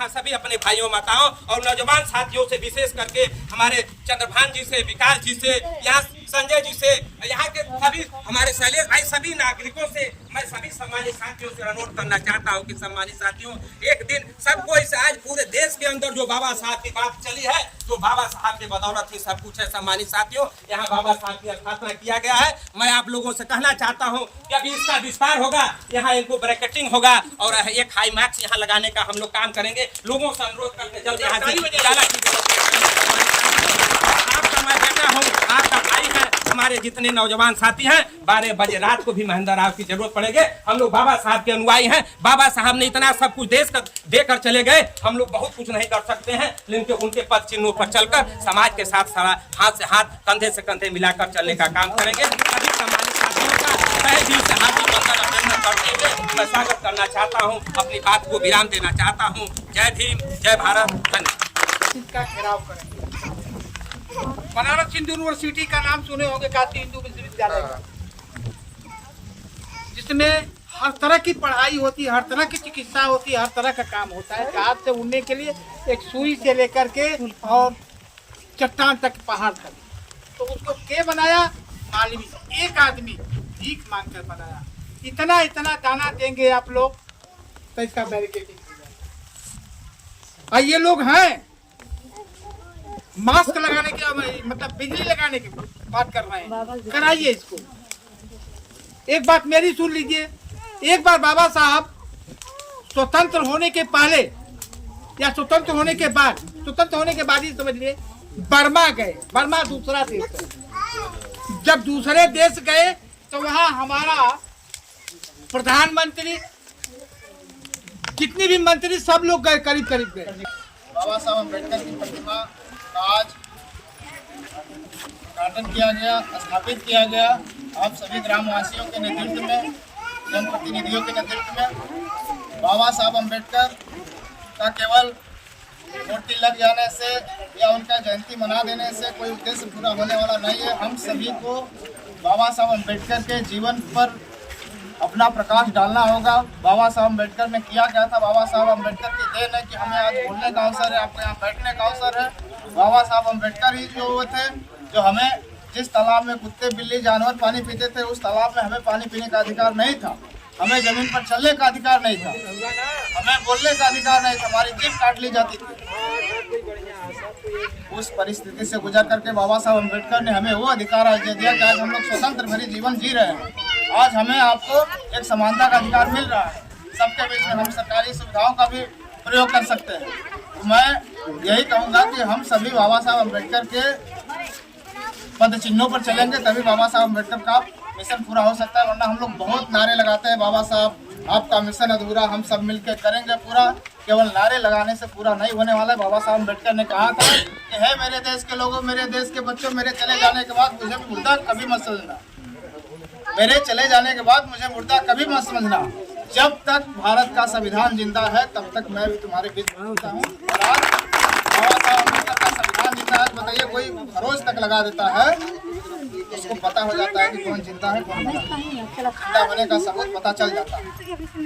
यहाँ सभी अपने भाइयों माताओं और नौजवान साथियों से, विशेष करके हमारे चंद्रभान जी से, विकास जी से, यहाँ संजय जी से, यहाँ के सभी हमारे शैलेश भाई, सभी नागरिकों से मैं सभी सम्मानित साथियों से अनुरोध करना चाहता हूँ कि सम्मानित साथियों, एक दिन सबको इस आज पूरे देश के अंदर जो बाबा साहब की बात चली है, तो बाबा साहब के बदौलत ही सब कुछ है। सम्मानित साथियों, यहाँ बाबा साहब की स्थापना किया गया है। मैं आप लोगों से कहना चाहता हूँ कि अभी इसका विस्तार होगा, यहाँ इनको ब्रैकेटिंग होगा और एक हाई मार्क्स यहाँ लगाने का हम लोग काम करेंगे। लोगों से अनुरोध करके जल्द यहाँ आपका मैं बेटा हूँ, आपका भाई है। हमारे जितने नौजवान साथी हैं, 12 बजे रात को भी महेंद्र राव की जरूरत पड़ेगी। हम लोग बाबा साहब के अनुयायी हैं। बाबा साहब ने इतना सब कुछ देकर चले गए, हम लोग बहुत कुछ नहीं कर सकते हैं, लेकिन उनके पद चिन्हों पर चलकर समाज के साथ हाथ से हाथ, कंधे से कंधे मिलाकर चलने का काम करेंगे। सभी सम्मानित साथियों का तहे दिल से हार्दिक वंदन अभिनंदन करते हुए मैं स्वागत करना चाहता हूँ, अपनी बात को विराम देना चाहता हूँ। जय भीम, जय भारत, धन्यवाद। बनारस हिंदू यूनिवर्सिटी का नाम सुने होंगे, काशी हिंदू विश्वविद्यालय, जिसमें हर तरह की पढ़ाई होती है, हर तरह की चिकित्सा होती है, हर तरह का काम होता है। हाथ से उड़ने के लिए एक सुई से लेकर के और चट्टान तक, पहाड़ तक, तो उसको के बनाया? मालवी, एक आदमी भीख मांग कर बनाया। इतना इतना दाना देंगे आप लोग तो इसका बैरिकेडिंग हो जाएगा। और ये लोग हैं मास्क लगाने के, मतलब बिजली लगाने की बात कर रहे हैं, कराइए इसको। एक बात मेरी सुन लीजिए, एक बार बाबा साहब स्वतंत्र होने के पहले या स्वतंत्र होने के बाद ही समझ लिए, बर्मा गए। बर्मा दूसरा देश है। जब दूसरे देश गए तो वहाँ हमारा प्रधानमंत्री, जितने भी मंत्री, सब लोग गए, करीब करीब गए। बाबा साहब अम्बेडकर की प्रतिमा आज उद्घाटन किया गया, स्थापित किया गया। आप सभी ग्रामवासियों के नेतृत्व में, जनप्रतिनिधियों के नेतृत्व में बाबा साहब अम्बेडकर का केवल मूर्ति लग जाने से या उनका जयंती मना देने से कोई उद्देश्य पूरा होने वाला नहीं है। हम सभी को बाबा साहब अम्बेडकर के जीवन पर अपना प्रकाश डालना होगा। बाबा साहब अम्बेडकर ने किया क्या था? बाबा साहब अम्बेडकर की देन है कि हमें आज बोलने का अवसर है, आपको यहाँ बैठने का अवसर है। बाबा साहब अम्बेडकर ही जो थे, जो हमें जिस तालाब में कुत्ते बिल्ली जानवर पानी पीते थे, उस तालाब में हमें पानी पीने का अधिकार नहीं था, हमें जमीन पर चलने का अधिकार नहीं था, हमें बोलने का अधिकार नहीं था, हमारी जीभ काट ली जाती थी। उस परिस्थिति से गुजर करके बाबा साहब अम्बेडकर ने हमें वो अधिकार आज दे दिया कि आज हम लोग स्वतंत्र भरी जीवन जी रहे हैं। आज हमें आपको एक समानता का अधिकार मिल रहा है, सबके बीच में हम सरकारी सुविधाओं का भी प्रयोग कर सकते हैं। तो मैं यही कहूँगा कि हम सभी बाबा साहब अम्बेडकर के पद चिन्हों पर चलेंगे, तभी बाबा साहब अम्बेडकर का मिशन पूरा हो सकता है। वरना हम लोग बहुत नारे लगाते हैं, बाबा साहब आपका मिशन अधूरा, हम सब मिलकर करेंगे पूरा। केवल नारे लगाने से पूरा नहीं होने वाला है। बाबा साहब अम्बेडकर ने कहा था कि है मेरे देश के लोगों, मेरे देश के बच्चों, मेरे चले जाने के बाद मुझे मुर्दा कभी मत समझना, मेरे चले जाने के बाद मुझे मुर्दा कभी मत समझना। जब तक भारत का संविधान जिंदा है तब तक मैं भी तुम्हारे बीच रहता हूँ। और आज बाबा साहब अम्बेडकर का संविधान जिंदा है, बताइए कोई खरोच तक लगा देता है तो उसको पता हो जाता है कि कौन जिंदा है कौन मरा है, जिंदा होने का सबूत पता चल जाता है।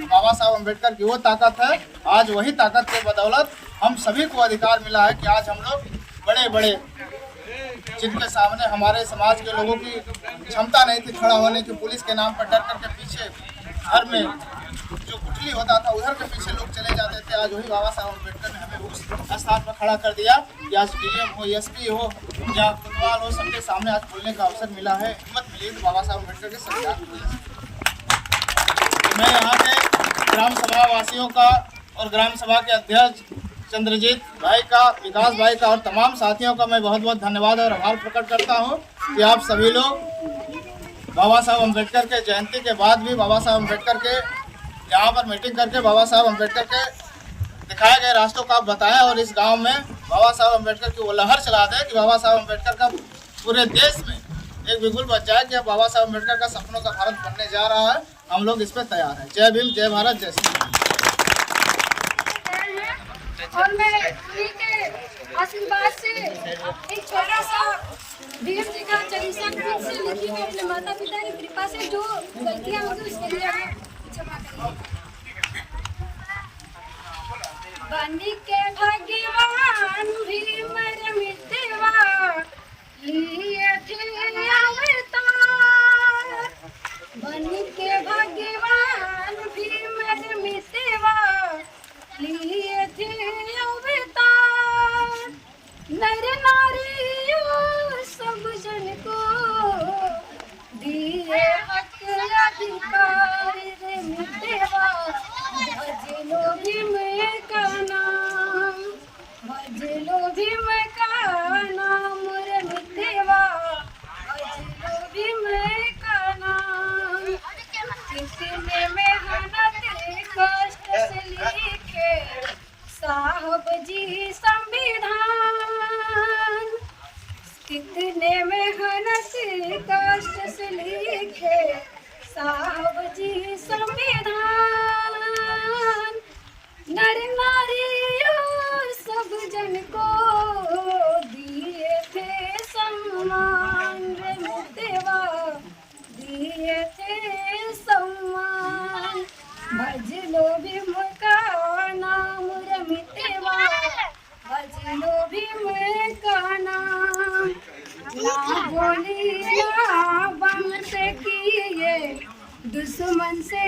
बाबा साहब अम्बेडकर की वो ताकत है, आज वही ताकत के बदौलत हम सभी को अधिकार मिला है कि आज हम लोग बड़े बड़े, जिनके सामने हमारे समाज के लोगों की क्षमता नहीं थी खड़ा होने की, पुलिस के नाम पर डर करके पीछे घर में जो कुटली होता था उधर के पीछे लोग चले जाते थे, आज वही बाबा साहब अम्बेडकर ने हमें उस स्थान पर खड़ा कर दिया कि आज डीएम हो, एसपी हो या कोतवाल हो, सबके सामने आज बोलने का अवसर मिला है, हिम्मत मिली तो बाबा साहब अम्बेडकर के संविधान। मैं यहाँ के ग्राम सभा वासियों का और ग्राम सभा के अध्यक्ष चंद्रजीत भाई का, विकास भाई का और तमाम साथियों का मैं बहुत बहुत धन्यवाद और आभार प्रकट करता हूँ कि आप सभी लोग बाबा साहब अम्बेडकर के जयंती के बाद भी बाबा साहब अम्बेडकर के यहाँ पर मीटिंग करके बाबा साहब अम्बेडकर के दिखाए गए रास्तों का आप बताएं और इस गांव में बाबा साहब अम्बेडकर की वो लहर चला दें कि बाबा साहब अम्बेडकर का पूरे देश में एक बिगुल बच जाए कि अब बाबा साहब अम्बेडकर का सपनों का भारत बनने जा रहा है। हम लोग इस पर तैयार हैं। जय भीम, जय भारत, जय श्री राम। और मैं उन्हीं के आशीर्वाद से एक छोटा सा वीर जी का चालीसा खुद से लिखी हुई अपने माता पिता की कृपा से जो गलतियां होंगी उसके लिए हमें क्षमा करें। बन के भगवान भीम मितवा लिए थे अवतार। बन के भगवान भीम मितवा लिए थे अवतार। नर नारियों सब जन को दिए हक अधिकार रे मितवा। भज लो भीम का नाम, भज लो भीम का नाम रे मितवा। भज लो भीम का नाम। कितने मेहनत कष्ट से लिखे साहब जी संविधान। कितने मेहनत कष्ट से लिखे साहब जी संविधान। नर नारी और सब जन को दिए थे सम्मान रे मितवा। दिए थे सम्मान। भज लो भीम का नाम रे मितवा। भज लो भीम का नाम। ना गोली ना बम से किए दुश्मन से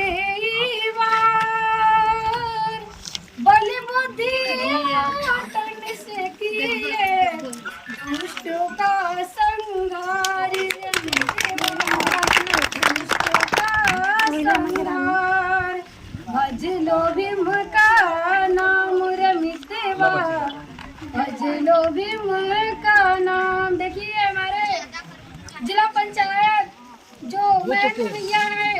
वार। बलि बुद्धि तन से किए दुष्टों का संहार रे मितवा। दुष्टों का संहार। भज लो भीम का नाम रे मितवा। भज लो भीम का नाम। देखिए हमारे जिला पंचायत जो भैया है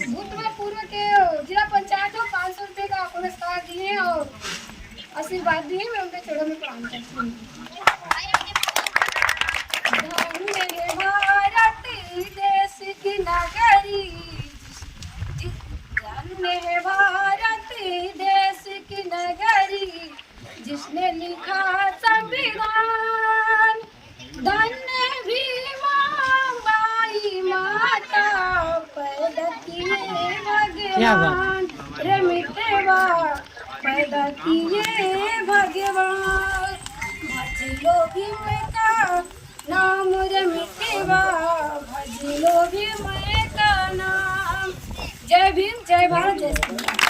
भूतपूर्व के जिला पंचायत को 500 रुपए का पुरस्कार दिए और आशीर्वाद दिए। मैं उनके चरणों में प्रणाम करती हूँ। धन्य है भारत देश की नगरी। धन्य है भारत देश की नगरी जिसने लिखा संविधान। धन्य भीमा बाई माता पैदा किए भगवान रे मितवा। पैदा किए भगवान। भज लो भीम का नाम रे मितवा। भज लो भीम का नाम। जय भीम, जय भारत, जय श्री राम।